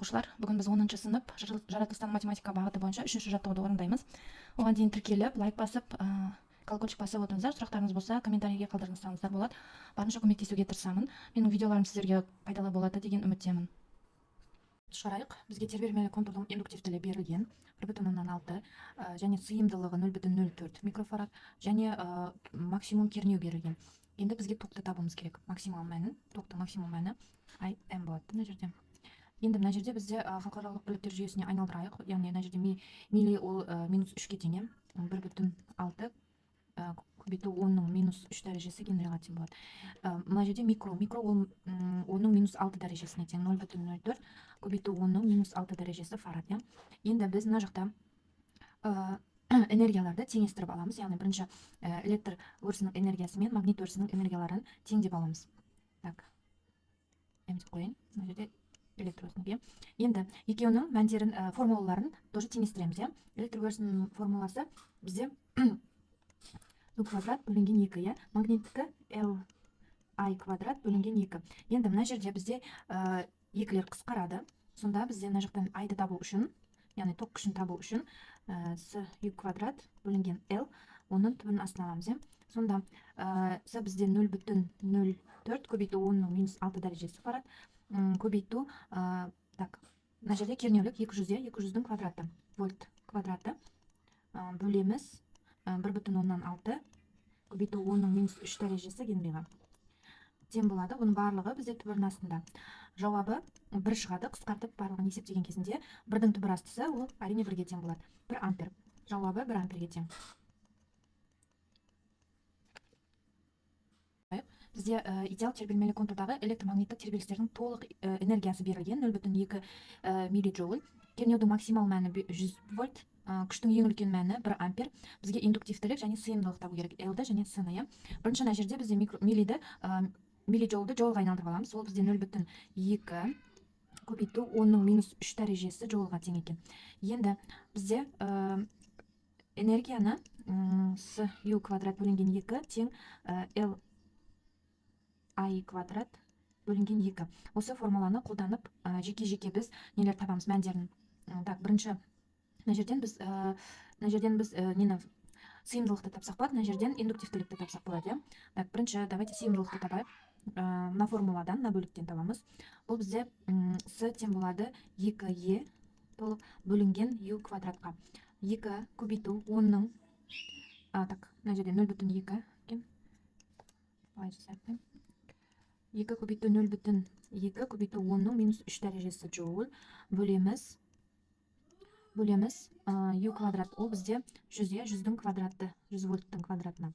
оқушылар, бүгін біз 10-шы сынып жаратылыстану математика бағыты бойынша 3-ші жаттығуды орындаймыз. Оған дейін тіркеліп, лайк басып, колокольчик басып отырыңыздар. Сұрақтарыңыз болса, комментарийге қалдырсаңыздар болады. Барынша көмектесуге тырысамын. Менің видеоларым сіздерге пайдалы болады деген үміттемін. Шығарайық. Бізге тербелмелі контурдың индуктивтілігі берілген 1,6 және сыйымдылығы 0,04 микрофарад және максимум кернеу берілген. Енді бізге токты табуымыз керек. Максимал мәні, токтың максимум мәні IM болады мына жерде. Енді мына жерде бізде халықаралық бірліктер жүйесіне айналдырайық. Яғни мына жерде милли ол -3-ке тең, 1,6 көбейту 10-ның -3 дәрежесі генриға тең болады. Мына жерде микро ол 10-ның -6 дәрежесіне тең, 0,04 көбейту 10-ның -6 дәрежесі фарад. Енді біз мына жақта энергияларды теңестіріп аламыз. Яғни бірінші электр өрісінің энергиясы мен магнит өрісінің энергияларын тең деп аламыз. Так. Емдеп қойын. Мына жерде электр өрісінің. Енді екеуінің мәндерін, формулаларын тоже теңестіреміз. Электр өрісінің формуласы бізде U квадрат бөлінген 2, магниттікі Li квадрат бөлінген 2. Енді мына жерде бізде екілер қысқарады. Сонда бізде мына жақтан I-ды табу үшін, яғни ток күшін табу үшін U квадрат бөлінген L, оның түбін астына аламыз. Сонда бізде 0,04 көбейту 10-ның -6 дәрежесі фарад, көбейту, мына жерде кернеулік 200-дің квадраты, вольт квадраты, бөлеміз 1,6 көбейту 10-ның -3 дәрежесі генриға тең болады. Оның барлығы бізде түбірдің астында. Жауабы 1 шығады. Қысқартып барлығын есептеген кезінде 1-дің түбір астысы ол әрине 1-ге тең болады. 1 ампер. Жауабы 1 амперге тең. Бізде идеал тербелмелі контурдағы электромагниттік тербелістердің толық энергиясы берілген 0,2 миллиджоуль. Кернеудің максимал мәні 100 вольт. Күштің ең үлкен мәні 1 ампер. Бізге индуктивтілік және сыйымдылық табу керек. L-ді және S-ны. Бірінші мына жерде бізде миллиджоулды джоулға айналдырып аламыз. Ол бізде 0,2 көбейту 10-ның -3 дәрежесі джоулға тең екен. Енді бізде энергияны U квадрат бөлінген 2 тең Li квадрат бөлінген 2. Осы формуланы қолданып жеке-жеке біз нелер табамыз мәндерін. Бірінші мына жерден біз нені сыйымдылықты тапсақ болады, мына жерден индуктивтілікті тапсақ болады. Бірінші давайте сыйымдылықты табайық. Мына формуладан, мына бөліктен табамыз. Бұл бізде С тең болады 2E бөлінген U квадратқа. 2 көбейту 10-ның мына жерде 0,2 екен. 2 көбейту 0,2 көбейту 10-ның -3 дәрежесі джоуль бөлеміз U квадрат. Ол бізде 100-дің квадраты, 100 вольттың квадратына.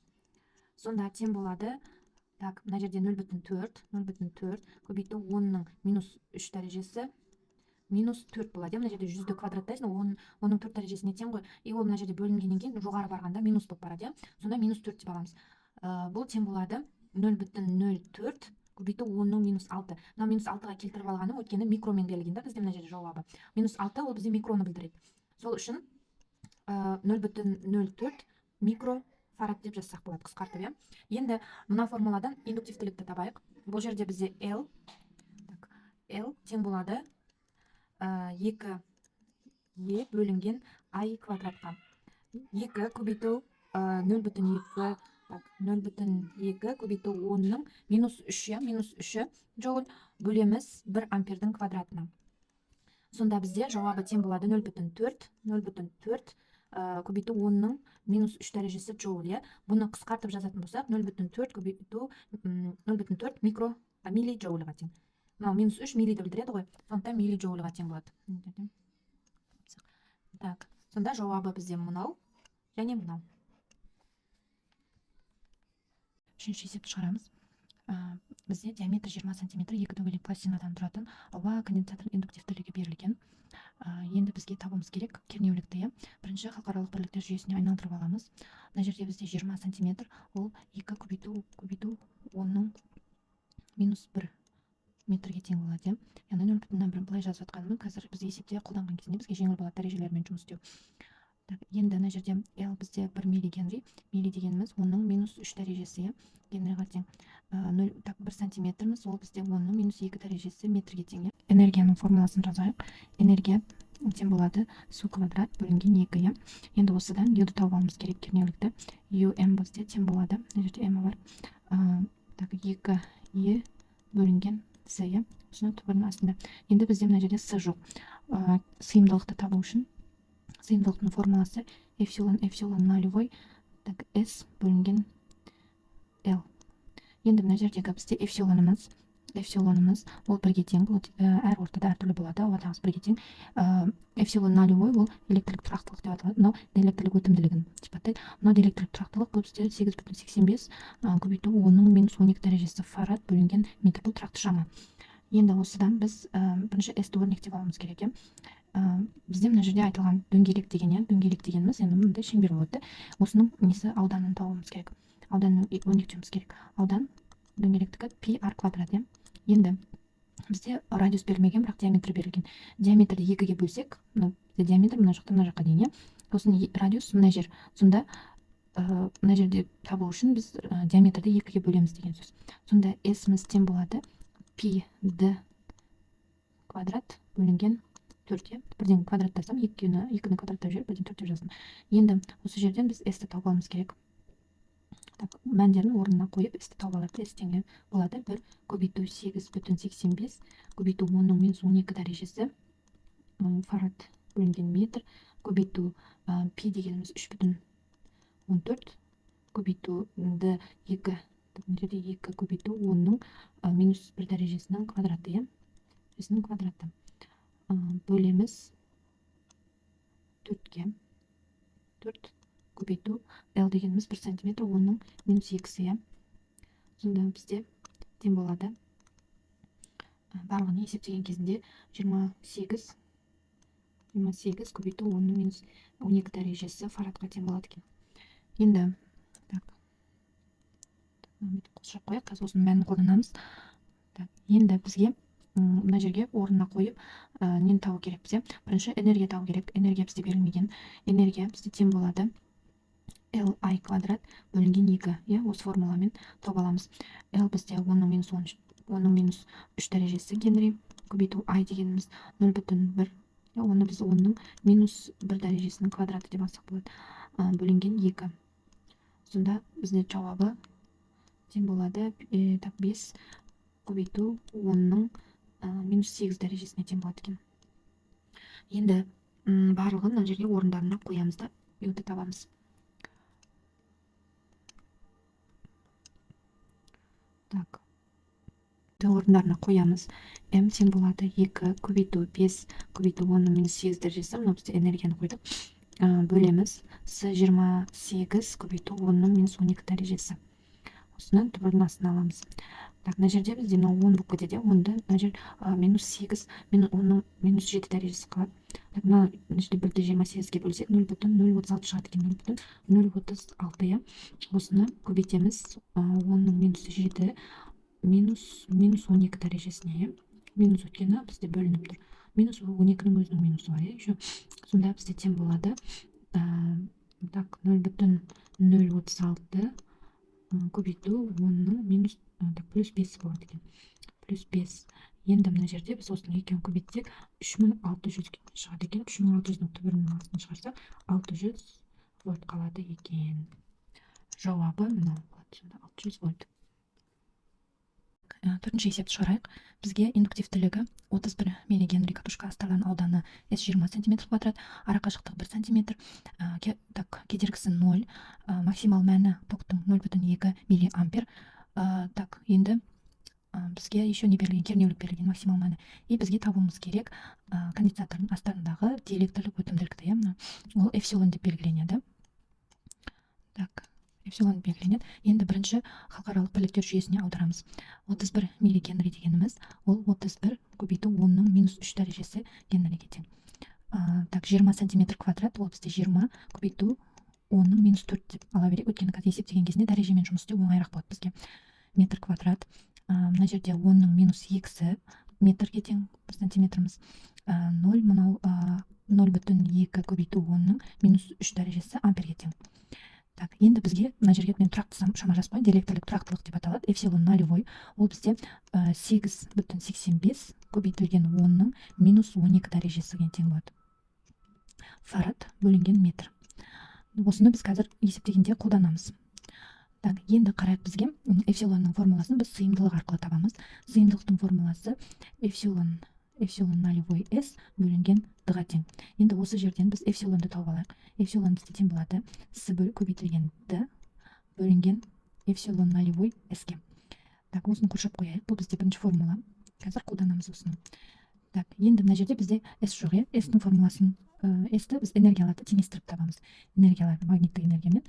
Сонда тең болады, мына жерде 0,4 көбейту 10-ның -3 дәрежесі -4 болады. Мына жерде 100-ді квадраттайсың, 10-ның 4 дәрежесіне тең ғой. И ол мына жерде бөлінгеннен кейін жоғары барғанда минус болып барады. Сонда -4 деп аламыз. Бұл тең болады 0,04 көбейту 10-ның -6. Мына -6-ға келтіріп алғаным, өйткені микромен берілген. Бізде мына жерде жауабы. -6 ол бізде микроны білдіреді. Сол үшін 0,04 микрофарад деп жазсақ болады, қысқартып. Енді мына формуладан индуктивтілікті табайық. Бұл жерде бізде L тең болады 2E бөлінген I квадратқа. 2 көбейту 0,2 көбейту 10-ның -3 джоуль бөлеміз 1 ампердің квадратына. Сонда бізде жауабы тең болады 0,4 көбейту 10-ның -3 дәрежесі джоуль. Бұны қысқартып жазатын болсақ 0,4 көбейту 0,4 миллиджоульға тең. -3 миллиді білдіреді ғой, сондықтан миллиджоульға тең болады. Сонда жауабы бізде мынау және мынау. Үшінші есепті шығарамыз. Бізде диаметрі 20 см, 2 дөңгелек пластинадан тұратын ауа конденсаторының индуктивтілігі берілген. Енді бізге табуымыз керек кернеулікті. Бірінші халықаралық бірліктер жүйесіне айналдырып аламыз. Мына жерде бізде 20 см, ол 2 көбейту 10-ның -1 метрге тең болады. Яғни 0,1 былай жазып жатқанмын. Қазір біз есепте қолданған кезінде бізге жеңіл болады дәрежелермен жұмыс істеу. Енді мына жерде L бізде 1 миллигенри. Милли дегеніміз 10-ның -3 дәрежесі генриға тең. 1 сантиметріміз, ол бізде 10-ның -2 дәрежесі метрге тең. энергияның формуласын жазайық. Энергия тең болады су квадрат бөлінген 2, иә. Енді осыдан U-ды тауып алуымыз керек, кернеулікті. UM бізде тең болады. Мына жерде M бар. Так, 2E бөлінген С, иә. Осыны түбірінің астында. Енді бізде мына жерде С жоқ. Сыйымдылықты табу үшін сыйымдылықтың формуласы эпсилон нулевой, так, S бөлінген L. Енді мына жердегі бізде эпсилонымыз ол бірге тең, бұл әр ортада әртүрлі болады, ауадағысы бірге тең. Эпсилон нулевой ол электрлік тұрақтылық деп аталады. Мынау электрлік өтімділігін сипаттайды. Мынау электрлік тұрақтылық бұл бізде 8,85 көбейту 10⁻12 дәрежесі фарад бөлінген метр, бұл тұрақты шама. Енді осыдан біз бірінші S-ті өрнектеп алуымыз керек. Бізде мына жерде айтылған дөңгелек деген, дөңгелек дегеніміз енді мындай шеңбер болады. Осының несі ауданын табуымыз керек. Ауданын өрнектеуіміз керек. Аудан дөңгелектігі πr квадрат. Енді бізде радиус берілмеген, бірақ диаметр берілген. Диаметрді 2-ге бөлсек, диаметр мына жақтан мына жаққа дейін. Сосын радиус мына жер. Сонда мына жерде табу үшін біз диаметрді 2-ге бөлеміз деген сөз. Сонда S-міз тең болады πd квадрат бөлінген 4. Бірден квадраттасам, 2-ні квадраттап жүріп, бірден 4 деп жаздым. Енді осы жерден біз S-ті тауып алуымыз керек. Так, мәндерін орнына қойып S-ті тауып алады. S тең болады 1 көбейту 8,85 көбейту 10⁻12 дәрежесі фарад бөлінген метр, көбейту π дегеніміз 3,14 көбейту d 2 көбейту 10⁻1 дәрежесінің квадраты, бөлеміз 4-ге. 4 көбейту L дегеніміз 1 см 10⁻2. Сонда бізде тең болады. Барлығын есептеген кезінде 28 көбейту 10⁻12 дәрежесі фарадқа тең болады екен. Енді қосып қояйық, қазір осының мәнін қолданамыз. Енді бізге мына жерге орнына қойып нені табу керек бізде? Бірінші энергия табу керек. Энергия бізде берілмеген. Энергия бізде тең болады Li квадрат бөлінген 2. Осы формуламен тауып аламыз. L бізде 10⁻3 дәрежесі генри, көбейту I дегеніміз 0,1. Оны біз 10⁻1 дәрежесінің квадраты деп алсақ болады. Бөлінген 2. Сонда бізде жауабы тең болады 5 көбейту 10⁻8 дәрежесіне тең болады екен. Енді барлығын мына жерге орындарына қоямыз да U-ды табамыз. Так, орындарына қоямыз. M тең болады 2 көбейту 5 көбейту 10⁻8 дәрежесі. Мына бізде энергияны қойдық. Бөлеміз С 28 көбейту 10⁻12 дәрежесі. Осыны түбірдің астына аламыз. Так, мына жерде бізде 10 болып кетеді. 10-ды мына жер -8 -7 дәрежесі қалады. Так, мына жерде 1-ді 28-ге бөлсек 0,036 шығады екен. 0,036. Осыны көбейтеміз 10⁻7 -12 дәрежесіне. Минус өткені бізде бөлініп тұр. Минус 12-нің өзінің минусы бар. Сонда бізде тең болады 0,036 көбейту 10-ның плюс 5 болады екен. Плюс 5. Енді мына жерде біз осының екеуін көбейтсек 3600 шығады екен. 3600-ның түбірінің астын шығарсақ 600 вольт қалады екен. Жауабы мынау болады. Сонда 600 вольт. Төртінші есепті шығарайық. Бізге индуктивтілігі 31 миллигенри катушка астарлан ауданы S 20 см квадрат, арақашықтық 1 см, кедергісі 0, максимал мәні токтың 0,2 миллиампер. Так, енді бізге еще не берілген, кернеулік берілген максимал мәні. И бізге табуымыз керек конденсатордың астарындағы диэлектрлік өтімділікті. Ол эпсилон деп белгіленеді. Так, эпсилон белгіленеді. Енді бірінші халықаралық бірліктер жүйесіне аударамыз. 31 миллигенри дегеніміз ол 31 көбейту 10⁻3 дәрежесі генриге тең. Так, 20 см квадрат ол бізде 20 көбейту 10⁻4 деп ала берейік. Өйткені қазір есептеген кезінде дәрежемен жұмыс істеу оңайырақ болады бізге. Метр квадрат. Мына жерде 10⁻2 метрге тең 1 сантиметріміз. 0 мынау 0,2 көбейту 10⁻3 дәрежесі амперге тең. Так, енді бізге мына жерге мен тұрақты шама жазып қояйын, диэлектрлік тұрақтылық деп аталады. Эпсилон нолевой, ол бізде 8,85 көбейтілген 10-ның минус 12 дәрежесіге тең болады. Фарад бөлінген метр. Осыны біз қазір есептегенде қолданамыз. Так, енді қарайық, бізге эпсилонның формуласын біз сыйымдылық арқылы табамыз. Сыйымдылықтың формуласы эпсилон нолевой S бөлінген D-ға тең. Енді осы жерден біз эпсилонды тауып алайық. Эпсилон бізде тең болады S көбейтілген D бөлінген эпсилон нолевой S-ке. Так, осыны қоршап қояйық. Бұл бізде бірінші формула. Қазір қолданамыз осыны. Так, енді мына жерде бізде S жоқ, S-ның формуласын, S-ті біз энергияларды теңестіріп табамыз. Энергияларды магниттік энергиямен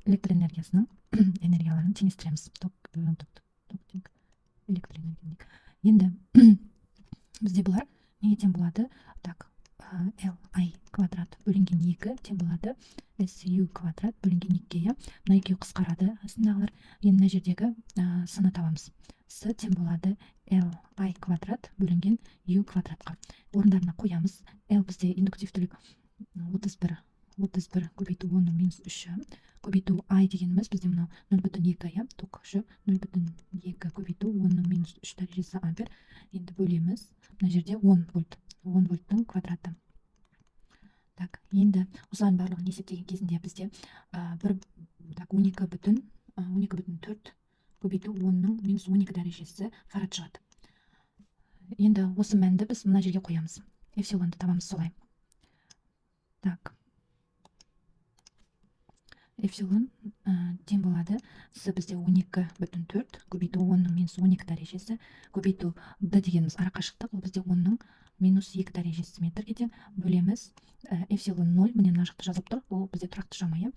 электр энергиясының энергияларын теңестіреміз. Электроэнергия. Енді бізде бұлар неге тең болады? Так, Li квадрат бөлінген 2 тең болады Su квадрат бөлінген 2-ге. Мына екеуі қысқарады астындағылар. Енді мына жердегі сыны табамыз. С тең болады Li квадрат бөлінген U квадратқа. Орындарына қоямыз. L бізде индуктивтілік 31 көбейту 10-ның минус 3 көбейту I дегеніміз бізде мынау 0,2 ток күші 0,2 көбейту 10-ның минус 3 дәрежесі ампер. Енді бөлеміз. Мына жерде 10 вольттың квадраты. Так, енді осылардың барлығын есептеген кезінде бізде 12,4 көбейту 10-ның минус 12 дәрежесі фарад шығады. Енді осы мәнді біз мына жерге қоямыз. Эпсилонды табамыз солай. Так, эпсилон тең болады С бізде 12,4 көбейту 10-ның минус 12 дәрежесі көбейту D дегеніміз арақашықтық, ол бізде 10-ның минус 2 дәрежесі метрге тең. Бөлеміз эпсилон 0, міне мына жақта жазылып тұр, ол бізде тұрақты шама.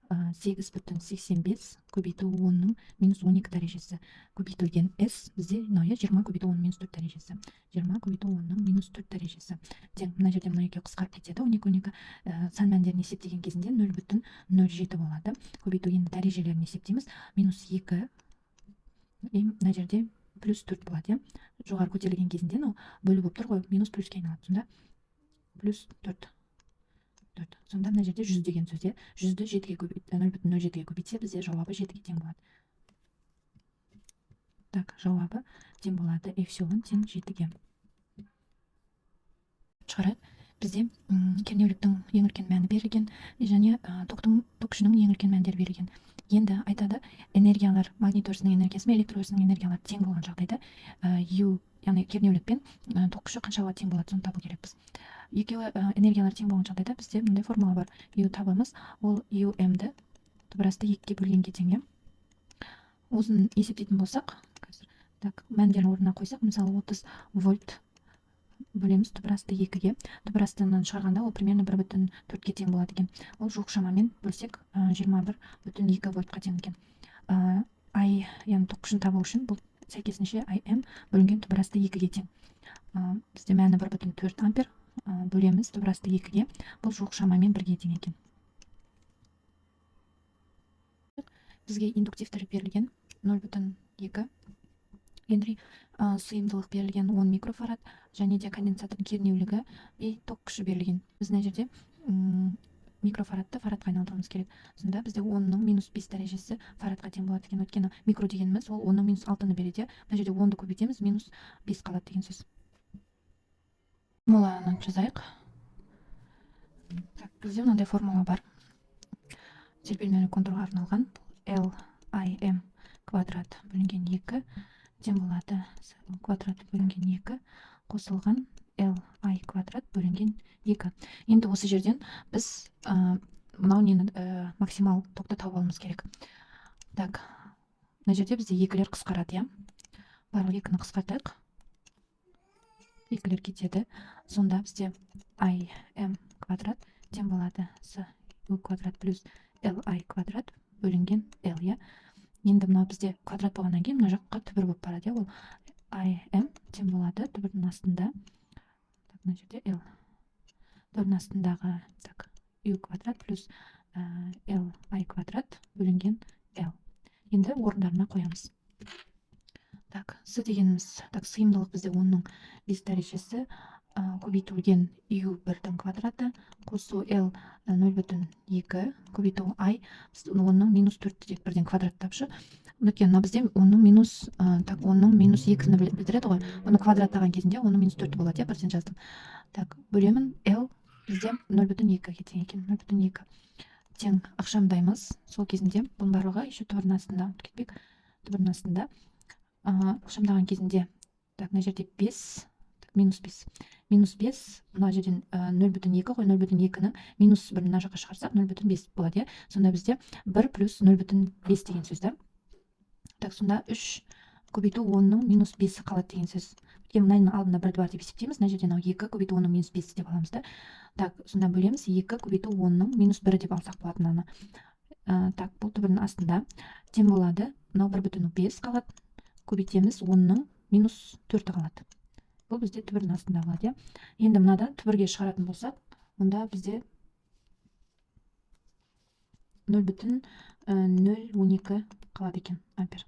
8,85 көбейту 10-ның минус 12 дәрежесі көбейтілген S бізде 20 көбейту 10-ның минус 4 дәрежесі. 20 көбейту 10-ның минус 4 дәрежесі. Тең, мына жерде мына екеуі қысқарып кетеді. 12 сан мәндерін есептеген кезінде 0,07 болады. Көбейту енді дәрежелерін есептейміз. Минус 2, мына жерде плюс 4 болады. Жоғары көтерілген кезінде бөлі болып тұр ғой, минус плюске айналады. Сонда плюс 4. Сонда мына жерде 100 деген сөзде 100-ді 0,07-ге көбейтсе бізде жауабы 7-ге тең болады. Так, жауабы тең болады эпсилон тең 7-ге. Шығарайық. Бізде кернеуліктің ең үлкен мәні берілген және ток күшінің ең үлкен мәндері берілген. Енді айтады, энергиялар, магнит өрісінің энергиясы мен электр өрісінің энергиялары тең болған жағдайда U, яғни кернеулік пен ток күші қаншаға тең болады, соны табу керекпіз. Екеуі энергиялар тең болған жағдайда бізде мындай формула бар. U табамыз, ол UM-ді тұбырасты 2-ге бөлгенге тең. Осын есептейтін болсақ, так, мәндерін орнына қойсақ, мысалы 30 вольт бөлеміз тұбырасты 2-ге. Тұбырастынан шығарғанда ол примерно 1,4-ге тең болады екен. Ол жуық шамамен бөлсек 21,2 вольтқа тең екен. I, яғни ток күшін табу үшін бұл сәйкесінше IM бөлінген тұбырасты 2-ге тең. Бізде мәні 1,4 ампер бөлеміз тұбырасты 2-ге. Бұл жуық шамамен 1-ге тең екен. Бізге индуктивтілік берілген 0,2 Генри, сыйымдылық берілген 10 микрофарад, және де конденсатордың кернеулігі и ток күші берілген. Біз мына жерде микрофарадты фарадқа айналдыруымыз керек. Сонда бізде 10-ның минус 5 дәрежесі фарадқа тең болады екен. Өйткені микро дегеніміз ол 10-ның минус 6-ны береді. Мына жерде 10-ды көбейтеміз, минус 5 қалады деген сөз. Формуланы жазайық. Бізде мынандай формула бар. Тербелмелі контурға арналған LIM квадрат бөлінген 2 тең болады квадрат бөлінген 2 қосылған Li квадрат бөлінген 2. Енді осы жерден біз мынау нені максимал токты тауып алуымыз керек. Так, мына жерде бізде екілер қысқарады, барлық екіні қысқартайық. Екілер кетеді. Сонда бізде IM квадрат тең болады U квадрат плюс Li квадрат бөлінген L. Енді мынау бізде квадрат болғаннан кейін мына жаққа түбір болып барады. Ол IM тең болады түбірдің астында. Так, мына жерде L. Түбірдің астындағы U квадрат плюс Li квадрат бөлінген L. Енді орындарына қоямыз. Так, С дегеніміз, сыйымдылық бізде 10-ның 5 дәрежесі көбейтілген u1-дің квадраты қосу l 0,2 көбейту I біз 10-ның минус 4 деп бірден квадрат тапшы. Өйткені мына бізде 10-ның минус 2-ні білдіреді ғой. Оны квадраттаған кезінде 10-ның минус 4 болады, бірден жаздым. Так, бөлемін l бізде 0,2-ге тең екен. 0,2 тең ықшамдаймыз. Сол кезінде бұның барлығы еще түбірдің астында, кетпек, түбірдің астында. Ықшамдаған кезінде, так, мына жерде 5, минус 5. Минус 5, мына жерден 0,2 ғой, 0,2-ні минус 1 мына жаққа шығарсақ 0,5 болады. Сонда бізде 1 плюс 0,5 деген сөзді. Так, сонда 3 көбейту 10-ның минус 5 қалады деген сөз. Мынаның алдында 1 бар деп есептейміз. Мына жерден 2 көбейту 10-ның минус 5 деп аламыз да. Так, сонда бөлеміз 2 көбейту 10-ның минус 1 деп алсақ болады мынаны. Так, бұл түбірдің астында тең болады. Мынау 1,5 қалады. Көбейтеміз 10-ның минус 4 қалады. Бұл бізде түбірдің астында болады. Енді мынада түбірге шығаратын болсақ, онда бізде 0,012 қалады екен ампер.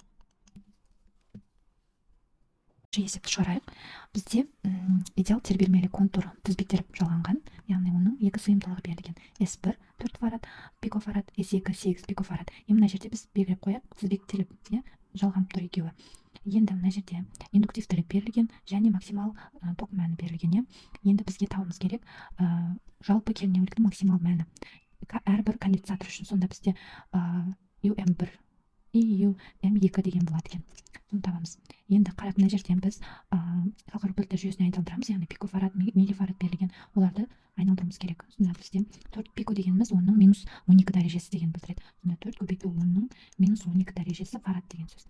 Есепті шығарайық. Бізде идеал тербелмелі контур тізбектеліп жалғанған, яғни оның екі сыйымдылығы берілген. S1 4 фарад пикофарад, S2 8 пикофарад. Мына жерде біз белгілеп қояйық, тізбектеліп жалғанып тұр екеуі. Енді мына жерде индуктивтілік берілген және максимал ток мәні берілген. Енді бізге тауымыз керек жалпы кернеуліктің максимал мәні. Әрбір конденсатор үшін сонда бізде UM1 и UM2 деген болады екен. Соны табамыз. Енді қарап, мына жерден біз шалқар пілті жүйесіне айналдырамыз, яғни пикофарад, миллифарад берілген, оларды айналдыруымыз керек. Сонда бізде 4 пико дегеніміз 10-ның минус 12 дәрежесі деген білдіреді. Сонда 4 көбейту 10-ның минус 12 дәрежесі фарад деген сөз.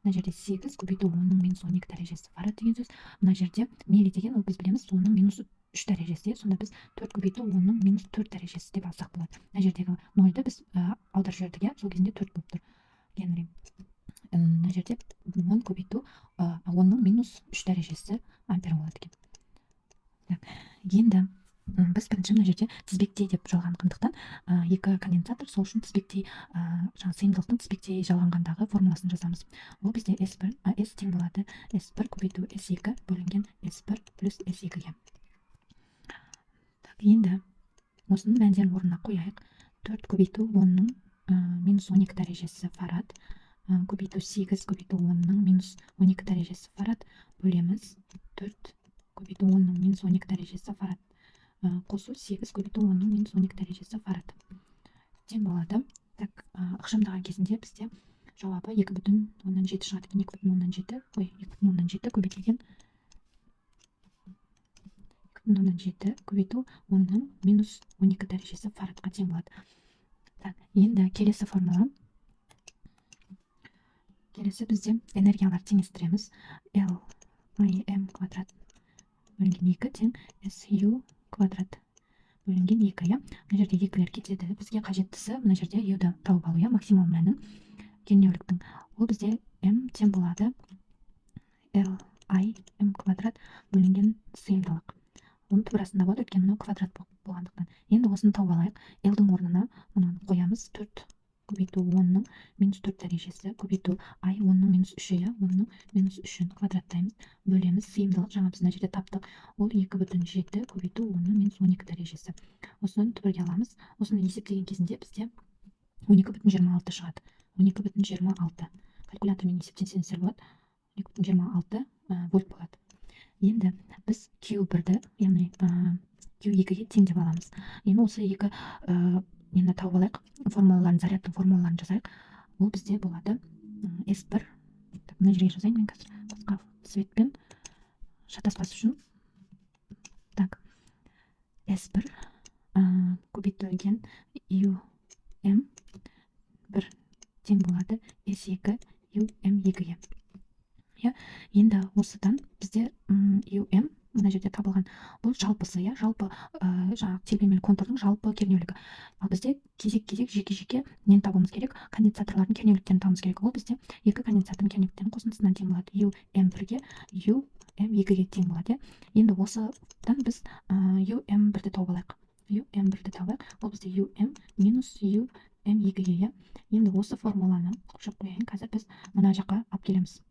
Мына жерде 8 көбейту 10-ның минус 12 дәрежесі фарад деген сөз. Мына жерде милли деген, ол біз білеміз 10-ның минус 3 дәрежесі. Сонда біз 4 көбейту 10-ның минус 4 дәрежесі деп алсақ болады. Мына жердегі 0-ды біз аударып жібердік, сол кезінде 4 болып тұр. Генри. Мына жерде 10 көбейту 10-ның минус 3 дәрежесі ампер болады екен. Енді біз бірінші мына жерде тізбектей деп жалғанғандықтан екі конденсатор, сол үшін тізбектей сыйымдылықтың тізбектей жалғанғандағы формуласын жазамыз. Ол бізде S1 S тең болады S1 көбейту S2 бөлінген S1 плюс S2-ге. Енді осының мәндерін орнына қояйық. 4 көбейту 10-ның минус 12 дәрежесі фарад, көбейту 8 көбейту 10-ның минус 12 дәрежесі фарад, бөлеміз 4 көбейту 10-ның минус 12 дәрежесі фарад, қосу 8 көбейту 10-ның минус 12 дәрежесі фарад. Тең болады. Так, ықшамдаған кезінде бізде жауабы 2,7 шығады екен. 2,7 көбейтілген 2,7 көбейту 10-ның минус 12 дәрежесі фарадқа тең болады. Енді келесі формула. Келесі бізде энергиялар теңестіреміз. L IM квадрат бөлінген 2 тең SU квадрат бөлінген 2. Мына жерде екілер кетеді. Бізге қажеттісі мына жерде U-ды тауып алу, максимал мәнін кернеуліктің. Ол бізде M тең болады L IM квадрат бөлінген сыйымдылық. Оның түбірасында болады, өткен мынау квадрат болғандықтан. Енді осыны тауып алайық. L-дің орнына мұны қоямыз. 4 көбейту 10-ның минус 4 дәрежесі көбейту I 10-ның минус 3-і, 10-ның минус 3-ін квадраттаймыз. Бөлеміз сыйымдылық, жаңа біз мына жерде таптық. Ол 2,7 көбейту 10-ның минус 12 дәрежесі. Осыны түбірге аламыз. Осыны есептеген кезінде бізде 12,26 шығады. 12,26. Калькулятормен есептенсеңіздер болады. 12,26 вольт болады. Енді біз Q1-ді, яғни Q2-ге тең деп аламыз. Енді осы екі енді тауып алайық. Формулаларын, зарядтың формулаларын жазайық. Ол бізде болады S1. Мына жерге жазайын мен қазір басқа цветпен шатаспас үшін. Так, S1 көбейтілген UM 1 тең болады S2 UM2-ге. Енді осыдан бізде UM мына жерде табылған, бұл жалпысы, жалпы жаңағы тербелмелі контурдың жалпы кернеулігі. Ал бізде кезек-кезек жеке-жеке нені табуымыз керек? Конденсаторлардың кернеуліктерін табуымыз керек. Ол бізде екі конденсатордың кернеуліктерінің қосындысынан тең болады. UM1-ге UM2-ге тең болады. Енді осыдан біз UM1-ді тауып алайық. UM1-ді тауып алайық. Ол бізде UM минус UM2-ге. Енді осы формуланы қошып қояйын. Қазір біз мына жаққа алып келеміз.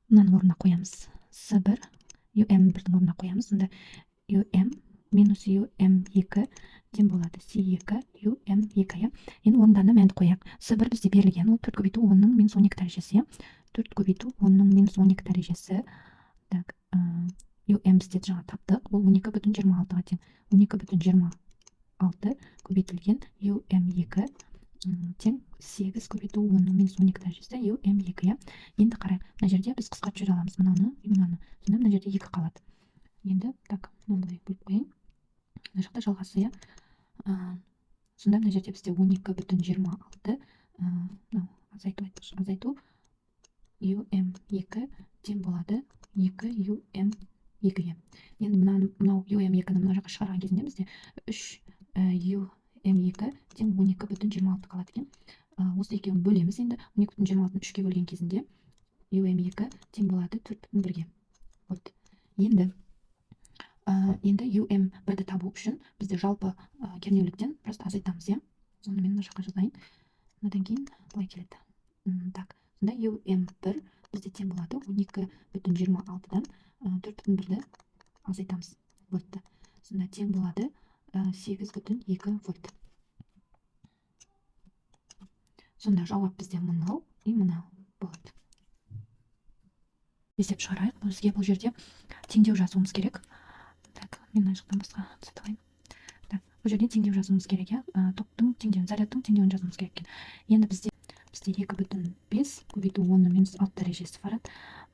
Мынаны орнына қоямыз. S1 UM1-дің орнына қоямыз. Сонда UM минус UM2 тең болады C2 UM2, иә. Енді орындарына мәнді қояйық. С1 бізде берілген, ол 4 көбейту 10-ның минус 12 дәрежесі, иә. 4 көбейту 10-ның минус 12 дәрежесі. Так, UM бізде жаңа таптық, ол 12,26-ға тең. 12,26 көбейтілген UM2 тең 8 көбейту 10-ның минус 12 дәрежесі UM2, иә. Енді қарайық, мына жерде біз қысқартып жүре аламыз мынаны и мынаны. Сонда мына жерде 2 қалады. Енді так, мынаны былай бөліп қояйын. Мына жақта жалғасы, иә. Сонда мына жерде бізде 12,26 азайту UM2 тең болады 2 UM2-ге. Енді мынау UM2-ні мына жаққа шығарған кезінде бізде 3 UM2 тең 12,26 қалады екен. Осы екеуін бөлеміз. Енді 12,26-ны 3-ке бөлген кезінде UM2 тең болады 4,1-ге. Вот. Енді UM1-ді табу үшін бізде жалпы кернеуліктен просто азайтамыз, иә. Оны мен мына жаққа жазайын. Одан кейін былай келеді. Так, сонда UM1 бізде тең болады 12,26-дан 4,1-ді азайтамыз вольтты. Сонда тең болады 8,2 вольт. Сонда жауап бізде мынау и мынау болады. Есеп шығарайық. Бізге бұл жерде теңдеу жазуымыз керек. Так, мен мына жақтан басқа цвет алайын. Так, бұл жерде теңдеу жазуымыз керек, иә. Токтың теңдеуін, зарядтың теңдеуін жазуымыз керек екен. Енді бізде 2,5 көбейту 10-ның минус 6 дәрежесі фарад.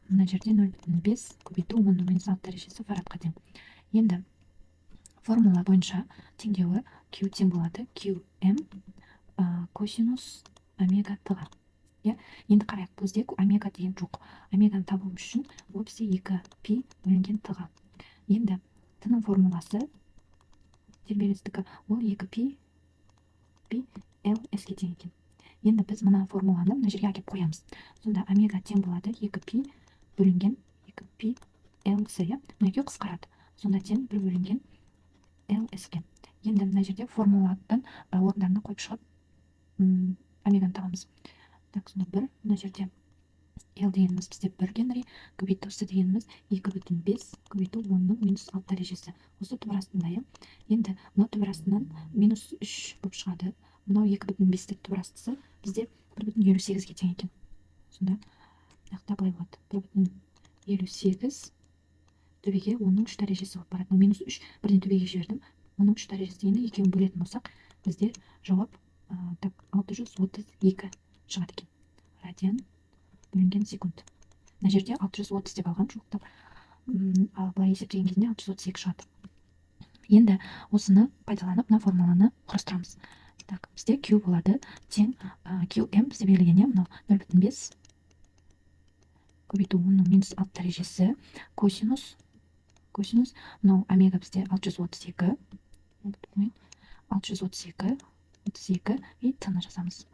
Мына жерде 0,5 көбейту 10-ның минус 6 дәрежесі фарадқа тең. Енді формула бойынша теңдеуі Q тең болады QM косинус омега Т-ға. Енді қарайық, бізде омега деген жоқ. Омеганы табу үшін ол бізде 2π бөлінген Т-ға. Енді Т-ның формуласы тербелістігі ол 2π LS-ге тең екен. Енді біз мына формуланы мына жерге әкеп қоямыз. Сонда омега тең болады 2π бөлінген 2π LS, иә. Мына екеуі қысқарады. Сонда тең 1 бөлінген LS-ге. Енді мына жерде формуладан орындарына қойып шығып омеганы табамыз. Так, сонда 1, мына жерде L дегеніміз бізде 1 генри, көбейту С дегеніміз 2,5 көбейту 10-ның минус 6 дәрежесі. Осы түбір астында, иә. Енді мына түбір астынан минус 3 болып шығады. Мынау 2,5 түбір астысы бізде 1,58-ге тең екен. Сонда яқта былай болады. 1,58 төбеге 10-ның 3 дәрежесі болып барады. Минус 3 бірден төбеге жібердім. 10-ның 3 дәрежесі. Енді екеуін бөлетін болсақ, бізде жауап 632 шығады екен. Радиан бөлінген секунд. Мына жерде 630 деп алған жоқтар. Ал былай есептеген кезінде 632 шығады. Енді осыны пайдаланып, мына формуланы құрастырамыз. Так, бізде Q болады тең QM бізде берілген, мынау 0,5 көбейту 10-ның минус 6 дәрежесі косинус, мынау омега бізде 632 и Т-ны жазамыз.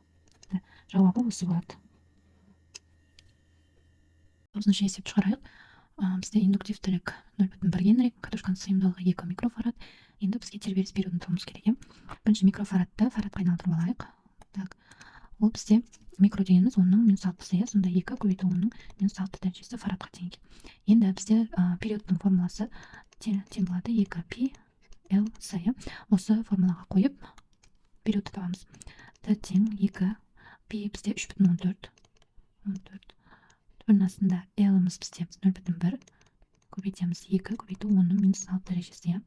Жауабы осы болады. 9-шы есеп шығарайық. Бізде индуктивтілік 0,1 генри, катушканың сыйымдылығы 2 микрофарад. Енді бізге тербеліс беруін табуымыз керек. Бірінші микрофарадты фарадқа айналдырып алайық. Так, ол бізде микро дегеніміз 10-ның минус 6-сы, сонда 2 көбейту 10-ның минус 6 дәрежесі фарадқа тең екен. Енді бізде периодтың формуласы тең болады 2π LS. Осы формулаға қойып периодты табамыз. Т тең 2 пи бізде 3,14. Түбірдің астында L-ымыз бізде 0,1 көбейтеміз 2 көбейту 10-ның минус 6 дәрежесі.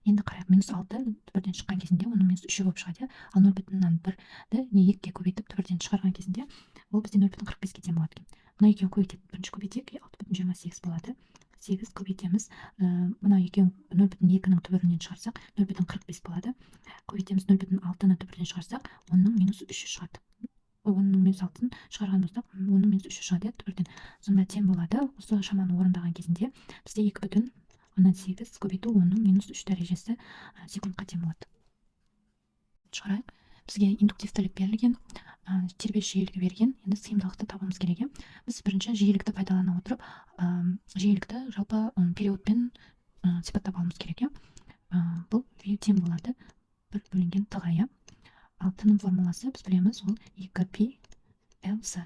Енді қарайық, минус 6 түбірден шыққан кезінде оның минус 3 болып шығады. Ал 0,1-ді 2-ге көбейтіп түбірден шығарған кезінде ол бізде 0,45-ге тең болады. Мына екеуін көбейтіп, бірінші көбейтек 6,28 болады. 8 көбейтеміз. Мына екеуін 0,2-ның түбірінен шығарсақ 0,45 болады. Көбейтеміз 0,6-ны түбірден шығарсақ 10-ның минус 3 шығады. 10-ның минус 6-ын шығарған болсақ 10-ның минус 3 шығады түбірден. Сонда тең болады. Осы шаманы орындаған кезінде бізде 2,8 көбейту 10-ның минус 3 дәрежесі секундқа тең болады. Шығарайық. Бізге индуктивтілік берілген, тербеліс жиілігі берген. Енді сыйымдылықты табуымыз керек. Біз бірінші жиілікті пайдалана отырып, жиілікті жалпы периодпен сипаттап алуымыз керек. Бұл тең болады 1 бөлінген Т-ға. Ал Т-ның формуласы біз білеміз, ол 2π LS.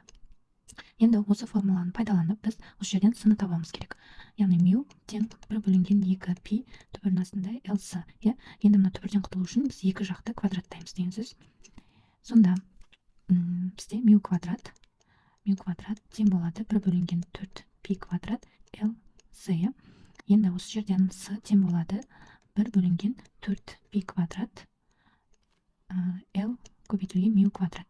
Енді осы формуланы пайдаланып біз осы жерден с-ны табамыз керек. Яғни мю тең 1 бөлінген 2 пи түбірінің астында лс. Енді мына түбірден құтылу үшін біз екі жақты квадраттаймыз деген сөз. Сонда бізде мю квадрат тең болады 1 бөлінген 4 пи квадрат лс. Енді осы жерден с тең болады 1 бөлінген 4 пи квадрат л көбейтілген мю квадрат.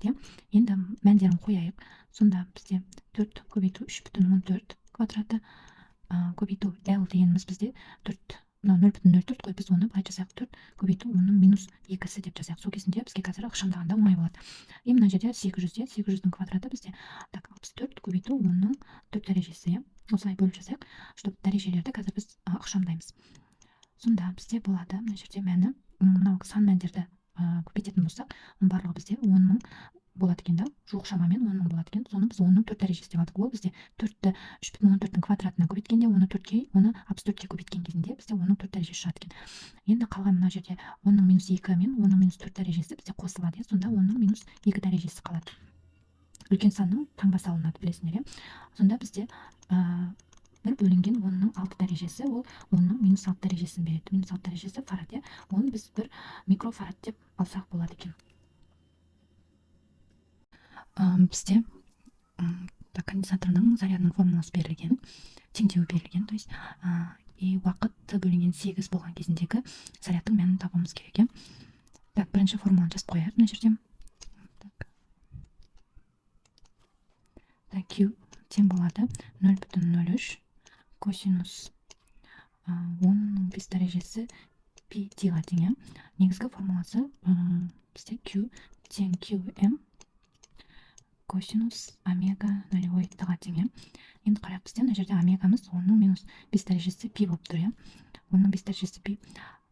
Енді мәндерін қояйық. Сонда бізде 4 көбейту 3,14 квадраты көбейту l дегеніміз бізде 4, 0,04 қой, біз оны былай жасайық, 4 көбейту оның минус 2-сі деп жасайық. Сол кезінде бізге қазір ықшамдағанда оңай болады. Мына жерде 800-дің квадраты бізде 64 көбейту оның 4 дәрежесі. Осылай бөліп жасайық, чтобы дәрежелерді қазір біз ықшамдаймыз. Сонда бізде болады, мына жерде мәні, мынау сан мәндерді көбейтетін болсақ, барлығы бізде 10.000 болады екен да, жуық шамамен 10.000 болады екен. Соны біз 10-ның 4 дәрежесі деп алдық. Ол бізде 4-ті 3,14-дің квадратына көбейткенде, оны 64-ке көбейткен кезінде бізде 10-ның 4 дәрежесі шығады екен. Енді қалған мына жерде 10-ның минус 2 мен 10-ның минус 4 дәрежесі бізде қосылады. Сонда 10-ның минус 2 дәрежесі қалады. Үлкен санның таңбасы алынады, білесіңдер. Сонда бізде 1 бөлінген 10-ның 6 дәрежесі, ол 10-ның минус 6 дәрежесін береді. Минус 6 дәрежесі фарад. Оны біз 1 микрофарад деп алсақ болады екен. Бізде конденсаторның зарядының формуласы берілген, теңдеуі берілген. То есть уақыт т бөлінген 8 болған кезіндегі зарядтың мәнін табуымыз керек. Так, бірінші формуланы жазып қояйық мына жерде. Q тең болады 0,03 косинус 10-ның 5 дәрежесі пи тиға тең. Негізгі формуласы бізде Q тең QM косинус омега 0 тыға тең. Енді қарайық, бізде мына жерде омегамыз 10-ның минус 5 дәрежесі пи болып тұр. 10-ның 5 дәрежесі пи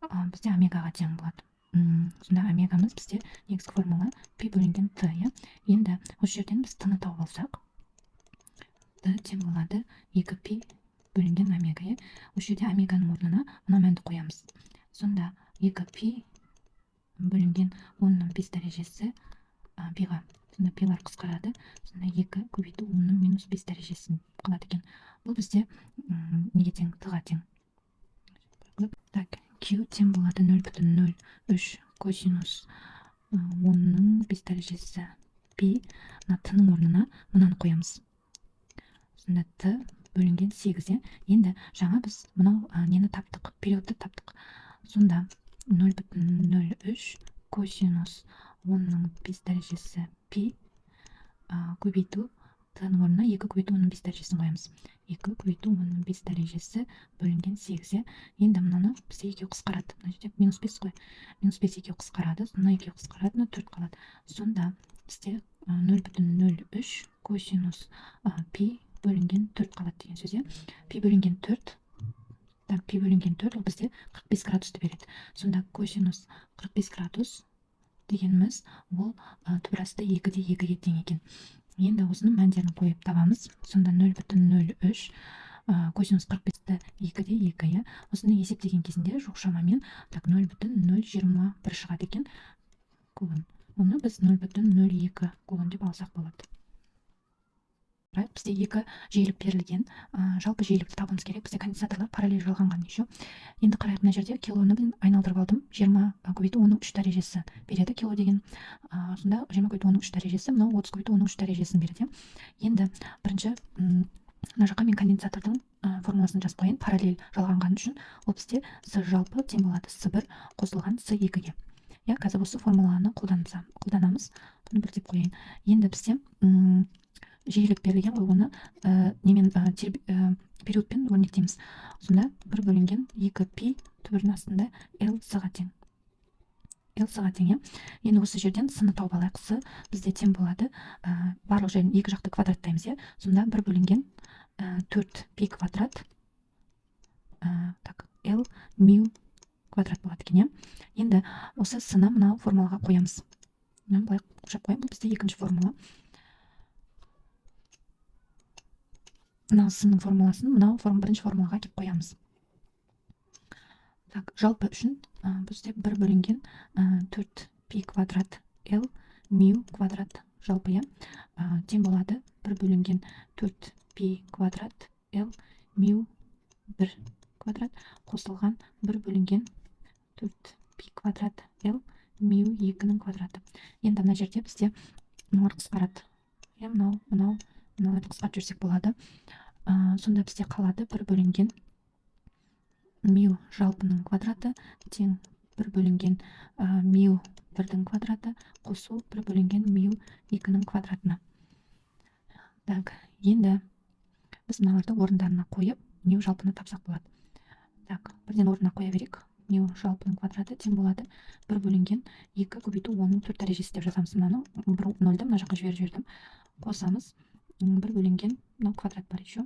бізде омегаға тең болады. Сонда омегамыз бізде негізгі формула пи бөлінген т. Енді осы жерден біз т-ны тауып алсақ, т тең болады 2 пи бөлінген омега. Осы жерде омеганың орнына мына мәнді қоямыз. Сонда 2 пи бөлінген 10-ның 5 дәрежесі пиға. Сонда пилар қысқарады. Сонда 2 көбейту 10-ның минус 5 дәрежесін қалады екен. Бұл бізде неге тең? Т-ға тең. Так, Q тең болады 0,03 косинус 10-ның 5 дәрежесі пи. Т-ның орнына мынаны қоямыз. Сонда Т бөлінген 8. Енді жаңа біз мынау нені таптық, периодты таптық. Сонда 0,03 косинус 10-ның 5 дәрежесі пи көбейту т-ның орнына 2 көбейту 10-ның 5 дәрежесін қоямыз. 2 көбейту 10-ның 5 дәрежесі бөлінген 8. Енді мынаны бізде 2 қысқарады. Мына жерде минус 5 қой. Минус 5 2 қысқарады. Мына 2 қысқарады, 4 қалады. Сонда бізде 0,03 косинус пи бөлінген 4 қалады деген сөз. Пи бөлінген 4. Так, пи бөлінген 4 ол бізде 45 градусты береді. Сонда косинус 45 градус дегеніміз ол түбірасты 2-де 2-ге тең екен. Енді осының мәндерін қойып табамыз. Сонда 0,03 косинус 45-ті 2-де 2. Осыны есептеген кезінде жоқ шамамен 0,021 шығады екен кулон. Оны біз 0,02 кулон деп алсақ болады. Бізде 2 жиілік берілген, жалпы жиілікті табуымыз керек. Бізде конденсаторлар параллель жалғанған еще. Енді қарайық, мына жерде килоны мен айналдырып алдым. 20 көбейту 10-ның 3 дәрежесі береді кило деген. Сонда 20 көбейту 10-ның 3 дәрежесі, мынау 30 көбейту 10-ның 3 дәрежесін береді. Енді бірінші мына жаққа мен конденсатордың формуласын жазып қояйын. Параллель жалғанған үшін ол бізде с жалпы тең болады с1 қосылған с2-ге. Қазір осы формуланы қолданамыз. Бұны бір деп қояйын. Енді бізде жиілік берілген ғой, оны немен периодпен өрнектейміз. Сонда 1 бөлінген 2 пи түбірінің астында l с-ға тең. L с-ға тең. Енді осы жерден с-ны тауып алайық. С бізде тең болады. Барлық жерін екі жақты квадраттаймыз. Сонда 1 бөлінген 4 пи квадрат l мю квадрат болады екен. Енді осы с-ны мынау формулаға қоямыз. Былай қошап қояйын. Бұл бізде екінші формула. Мынау с-ның формуласын мынау бірінші формулаға кеп қоямыз. Так, жалпы үшін бізде 1 бөлінген 4 пи квадрат l мю квадрат жалпы тең болады 1 бөлінген 4 пи квадрат L мю 1 квадрат қосылған 1 бөлінген 4 пи квадрат L мю 2-нің квадраты. Енді мына жерде бізде мыналар қысқарады. Мыналарды қысқартып жүрсек болады. Сонда бізде қалады 1 бөлінген мю жалпының квадраты тең 1 бөлінген мю 1-дің квадраты қосу 1 бөлінген мю 2-нің квадратына. Так, енді біз мыналарды орындарына қойып, мю жалпыны тапсақ болады. Так, бірден орнына қоя берейік. Мю жалпының квадраты тең болады 1 бөлінген 2 көбейту 10-ның 4 дәрежесі деп жазамыз. Мынаны 0-ды мына жаққа жіберіп жібердім. Қосамыз 1 бөлінген мынау квадрат бар еще.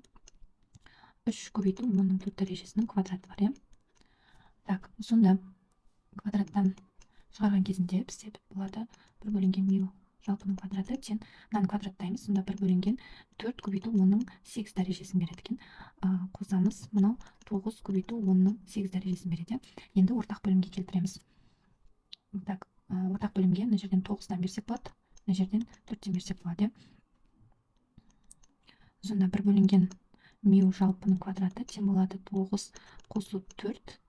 3 көбейту 10-ның 4 дәрежесінің квадраты бар, Так, сонда квадраттан шығарған кезінде бізде болады 1 бөлінген мю жалпының квадраты тең, мынаны квадраттаймыз, сонда 1 бөлінген 4 көбейту 10-ның 8 дәрежесін береді екен. Қосамыз, мынау 9 көбейту 10-ның 8 дәрежесін береді. Енді ортақ бөлімге келтіреміз. Так, ортақ бөлімге мына жерден 9-дан берсек болады, мына жерден 4-тен берсек болады. Сонда 1 бөлінген мю жалпының квадраты тең болады 9 қосу 4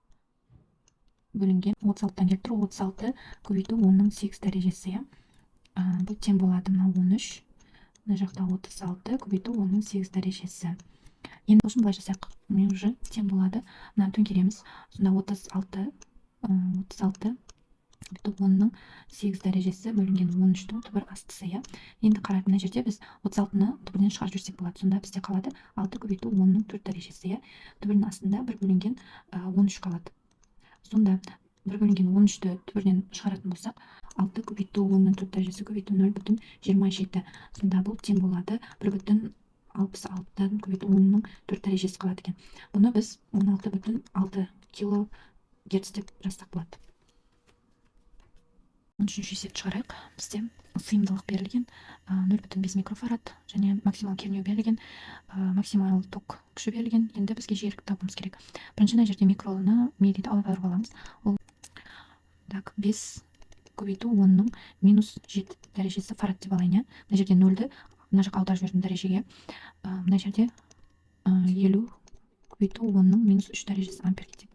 бөлінген 36-тан келіп тұр. 36 көбейту 10-ның 8 дәрежесі. Бұл тең болады мына 13. Мына жақта 36 көбейту 10-ның 8 дәрежесі. Енді сосын былай жасайық. Мю же тең болады. Мына төңкереміз. Сонда 36 көбейту 10-ның 8 дәрежесі бөлінген 13-тің түбір астысы. Енді қарайық, мына жерде біз 36-ны түбірден шығарып жүрсек болады. Сонда бізде қалады 6 көбейту 10-ның 4 дәрежесі. Түбірдің астында 1 бөлінген 13 қалады. Сонда 1 бөлінген 13-ті түбірден шығаратын болсақ, 6 көбейту 10-ның 4 дәрежесі көбейту 0,27. Сонда бұл тең болады 1,66 көбейту 10-ның 4 дәрежесі қалады екен. Бұны біз 16,6 килогерц деп жазсақ болады. 13-ші есепті шығарайық. Бізде сыйымдылық берілген 0,5 микрофарад және максимал кернеу берілген, максимал ток күші берілген. Енді бізге жиілікті табуымыз керек. Бірінші жерде микроны миллиді аударуға аламыз. Ол 5 көбейту 10-ның -7 дәрежесі фарад деп алайын. Мына жерде 0-ді мына жаққа аударып жібердім дәрежеге. Мына жерде 50 көбейту 10-ның -3 дәрежесі ампер кетеді.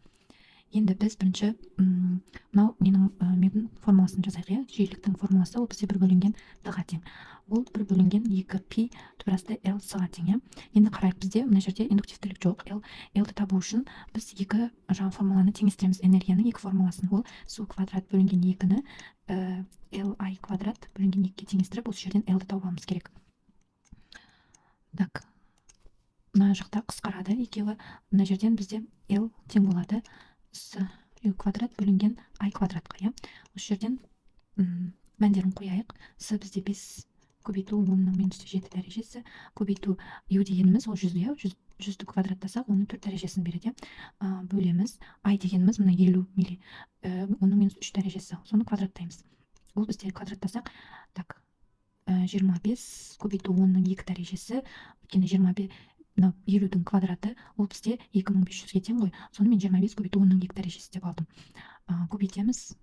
Енді біз бірінші мынау менің формуласын жазайық. Жиіліктің формуласы ол бізде 1 бөлінген д-ға тең. Ол 1 бөлінген 2 пи түбірасты L с-ға тең. Енді қарайық, бізде мына жерде индуктивтілік жоқ. L-ді табу үшін біз екі формуланы теңестіреміз. Энергияның екі формуласын. Ол су квадрат бөлінген 2-ні Li квадрат бөлінген 2-ге теңестіріп, осы жерден L-ді табуымыз керек. Так, мына жақта қысқарады екеуі. Мына жерден бізде L тең болады с квадрат бөлінген I квадратқа. Осы жерден мәндерін қояйық. С бізде 5 көбейту 10-ның -7 дәрежесі. Көбейту U дегеніміз ол 100-ді квадраттасақ, оның 4 дәрежесін береді. Бөлеміз. I дегеніміз мына 50 милли, оның -3 дәрежесі. Соны квадраттаймыз. Ол бізде квадраттасақ, так, 25 көбейту 10-ның 2 дәрежесі. Өйткені 50-дің квадраты ол бізде 2500-ге тең ғой. Сонымен 25 көбейту 10-ның 2 дәрежесі деп алдым. Көбейтеміз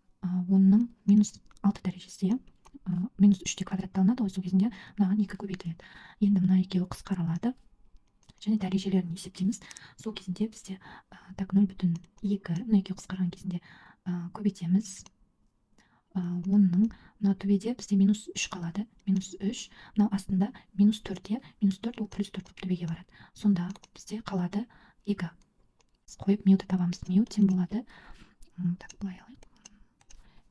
10-ның -6 дәрежесі. -3-те квадратталынады, сол кезінде мынаған 2 көбейтіледі. Енді мына екеуі қысқарылады және дәрежелерін есептейміз. Сол кезінде бізде 0,2 мына екеуі қысқарған кезінде көбейтеміз. 10-ның мына төбеде бізде -3 қалады. -3, мынау астында -4-те, -4 ол +4 болып төбеге барады. Сонда бізде қалады 2. Қойып мюді табамыз. Мю тең болады. Так, былай алайық.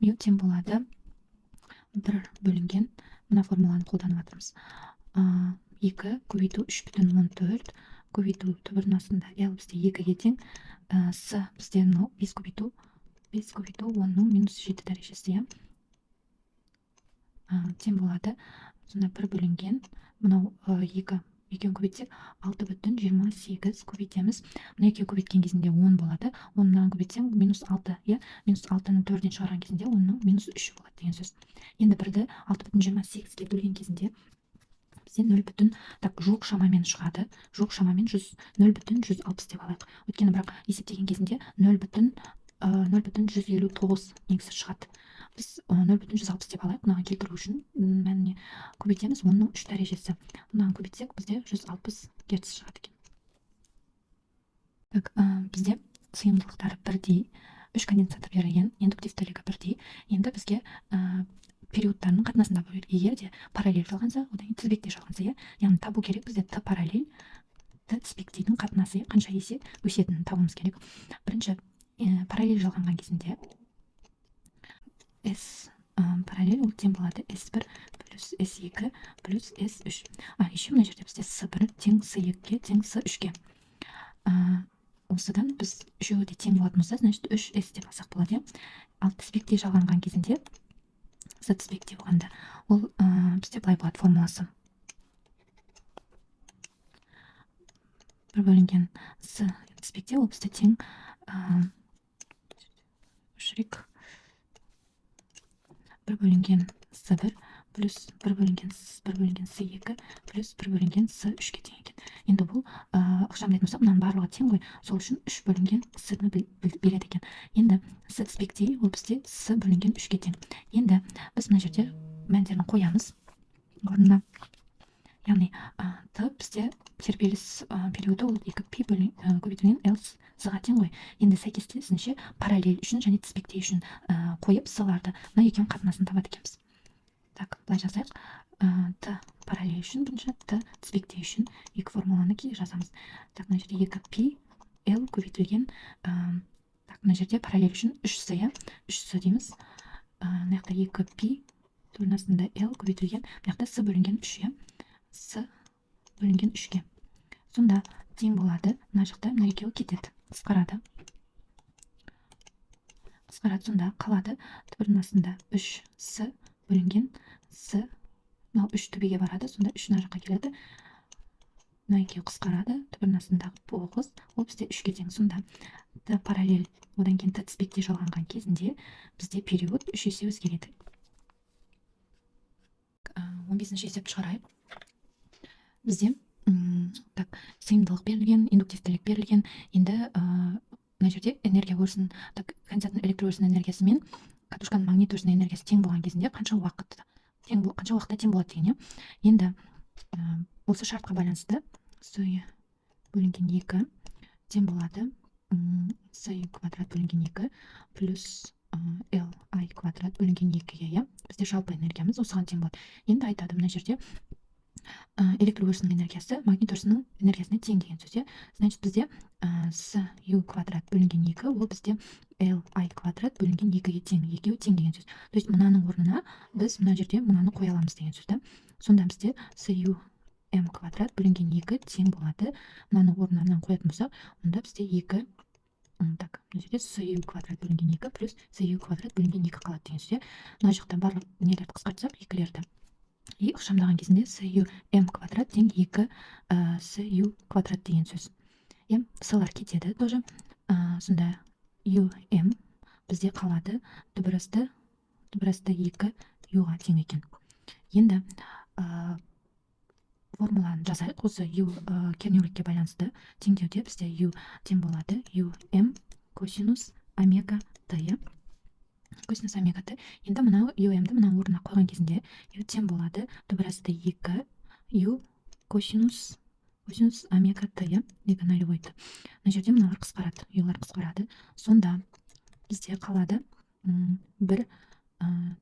Мю тең болады 1 бөлінген, мына формуланы қолданып жатырмыз. 2 көбейту 3,14 көбейту түбірдің астында L бізде 2-ге тең. С бізде 5 көбейту 10-ның -7 дәрежесі. Тең болады. Сонда 1 бөлінген, мынау 2 екеуін көбейтсек 6,28 көбейтеміз. Мына екеуі көбейткен кезінде 10 болады. 10-нан көбейтсең -6, -6-ның 4-ден шығарған кезінде 10-ның -3 болады деген сөз. Енді 1-ді 6,28-ге бөлген кезінде бізде 0, жуық шамамен шығады. Жуық шамамен 0,160 деп алайық. Өйткені бірақ есептеген кезінде 0,159 негізі шығады. біз 0,160 деп алайық. Мынаған келтіру үшін мәніне көбейтеміз. 10-ның 3 дәрежесі. Мынаған көбейтсек, бізде 160 герц шығады екен. Так, бізде сыйымдылықтары бірдей, 3 конденсатор берілген, индуктивтілігі бірдей. Енді бізге периодтарының қатынасын табу керек. Егер де параллель жалғанса, одан кейін тізбекте жалғанса, яғни табу керек бізде т параллель, т тізбектейдің қатынасы қанша есе өсетінін табуымыз керек. Бірінші параллель жалғанған кезінде S параллель ол тең болады S1 плюс S2 плюс S3. Еще мына жерде бізде S1 тең S2-ге тең S3-ге. Осыдан біз үшеуі де тең болатын болса, значит 3S деп алсақ болады. Ал тізбектей жалғанған кезінде S тізбекте болғанда ол бізде былай болады формуласы. 1 бөлінген S тізбекте ол бізде тең шрик 1 бөлінген S1 плюс 1 бөлінген S2 плюс 1 бөлінген S3-ге тең екен. Енді бұл ықшамдайтын болсақ, мынаның барлығы тең ғой. Сол үшін 3 бөлінген S-ні береді екен. Енді S тізбектей ол бізде S бөлінген 3-ге тең. Енді біз мына жерде мәндерін қоямыз орнына. Яғни Т бізде тербеліс периоды ол 2π көбейтілген L с-ға тең ғой. Енді сәйкестігінше параллель үшін және тізбектей үшін қойып с-ларды мына екеуінің қатынасын табады екенбіз. Так, былай жазайық. Т параллель үшін бірінші, Т тізбектей үшін екі формуланы кейде жазамыз. Так, мына жерде 2π L көбейтілген. Так, мына жерде параллель үшін 3с, иә? 3с дейміз. Мына жақта 2π турнасында L көбейтілген. Мына жақта с бөлінген 3, иә? С бөлінген 3-ге. Сонда тең болады. Мына жақта мына екеуі кетеді. Қысқарады. Сонда қалады. Турнасында 3с бөлінген с. Мынау 3 түбеге барады. Сонда 3 мына жаққа келеді. Мына екеуі қысқарады. Турнасындағы 9. Ол бізде 3-ге тең. Сонда Т параллель, одан кейін Т тізбекте жалғанған кезінде бізде период 3 есе өзгереді. 15-ші есепті шығарайық. Бізде сыйымдылық берілген, индуктивтілік берілген. Енді мына жерде энергия өрісінің, конденсаттың электр өрісінің энергиясы мен катушканың магнит өрісінің энергиясы тең болған кезінде қанша уақытта тең болады деген. Енді осы шартқа байланысты С бөлінген 2 тең болады С квадрат бөлінген 2 плюс Li квадрат бөлінген 2-ге. Бізде жалпы энергиямыз осыған тең болады. Енді айтады мына жерде электр өрісінің энергиясы магнит өрісінің энергиясына тең деген сөз. Значит, бізде С-U квадрат бөлінген 2 ол бізде Li квадрат бөлінген 2-ге тең. Екеуі тең деген сөз. То есть мынаның орнына біз мына жерде мынаны қоя аламыз деген сөз. Сонда бізде С-U М квадрат бөлінген 2 тең болады. Мынаның орнына мынаны қоятын болсақ, онда бізде 2 так, мына жерде С-U квадрат бөлінген 2 плюс С-U квадрат бөлінген 2 қалады деген сөз. Мына жақта барлық нелерді қысқартсақ, екілерді. И ықшамдаған кезінде С-U М квадрат тең 2 С-U квадрат деген сөз. С-лар кетеді тоже. Сонда U М бізде қалады. Түбірасты 2 U-ға тең екен. Енді формуланы жазайық. Осы U кернеулікке байланысты теңдеуде бізде U тең болады. U М косинус омега Т. Косинус омега Т. Енді мынау U М-ді мына орнына қойған кезінде U тең болады. Түбірасты 2 U косинус омега Т. 2 нолевой Т. Мына жерде мыналар қысқарады. U-лар қысқарады. Сонда бізде қалады 1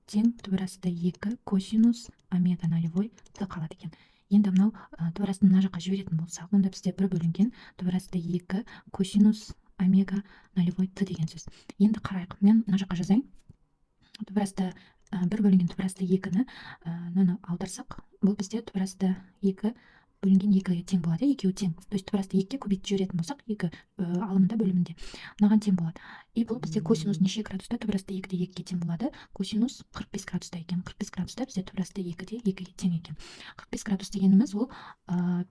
тең түбірасты 2 косинус омега нолевой Т қалады екен. Енді мынау түбірастын мына жаққа жіберетін болсақ, онда бізде 1 бөлінген түбірасты 2 косинус омега нолевой Т деген сөз. Енді қарайық. Мен мына жаққа жазайын. Түбірасты 1 бөлінген түбірасты 2-ні мынаны аударсақ, бұл бізде түбірасты 2 бөлінген 2-ге тең болады. Екеуі тең. То есть түбірасты 2-ге көбейтіп жіберетін болсақ, 2 алымында бөлімінде мынаған тең болады. И бұл бізде косинус неше градуста? Түбірасты 2-де 2-ге тең болады. Косинус 45 градуста екен. 45 градуста бізде түбірасты 2-де 2-ге тең екен. 45 градус дегеніміз ол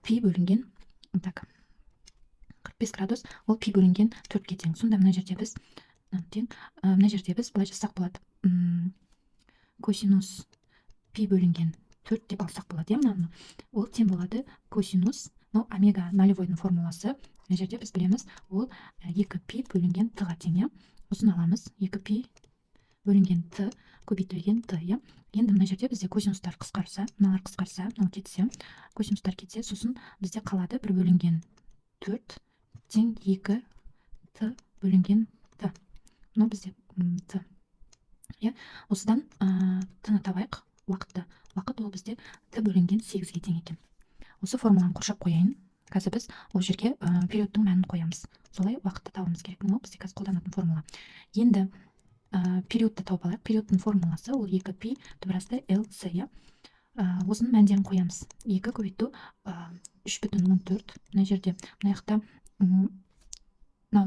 пи бөлінген, так, 45 градус ол пи бөлінген 4-ге тең. Сонда мына жерде біз былай жазсақ болады. Косинус пи бөлінген 4 деп алсақ болады. Ол тең болады косинус, омега нолевойдың формуласы. Мына жерде біз білеміз, ол 2π бөлінген Т-ға тең. Осыны аламыз. 2π бөлінген т көбейтілген т, иә. Енді мына жерде бізде косинустар қысқарса, мыналар қысқарса, мынау кетсе, косинустар кетсе, сосын бізде қалады 1 бөлінген 4 тең 2 т бөлінген т. Мынау бізде т. Иә, осыдан т-ны табайық, уақытты. Уақыт ол бізде т бөлінген 8-ге тең екен. Осы формуланы қоршап қояйын. Қазір біз ол жерге периодтың мәнін қоямыз. Солай уақытты табуымыз керек. Мынау бізде қазір қолданатын формула. Енді периодты тауып алайық. Периодтың формуласы ол 2π түбірасты лс, иә. Осының мәндерін қоямыз. 2 көбейту 3,14. Мына жерде, мына жақта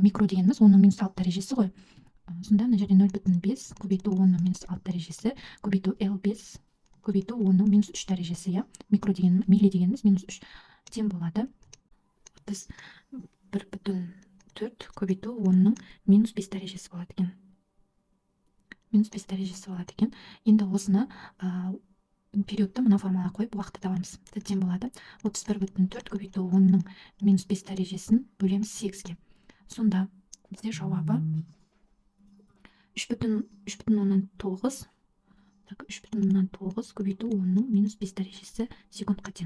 микро дегеніміз 10-6 дәрежесі ғой. Сонда мына жерде 0,5 көбейту 10-6 дәрежесі, көбейту L5 көбейту 10-3 дәрежесі, иә. Микро деген, милли дегеніміз -3 тең болады. Біз 1,4 көбейту 10-5 дәрежесі болады екен. -5 дәрежесі болады екен. Енді осыны периодты мына формулаға қойып уақытты табамыз. Тең болады 31,4 көбейту 10-5 дәрежесін бөлеміз 8-ге. Сонда бізде жауабы 3,9 көбейту 10-5 дәрежесі секундқа тең.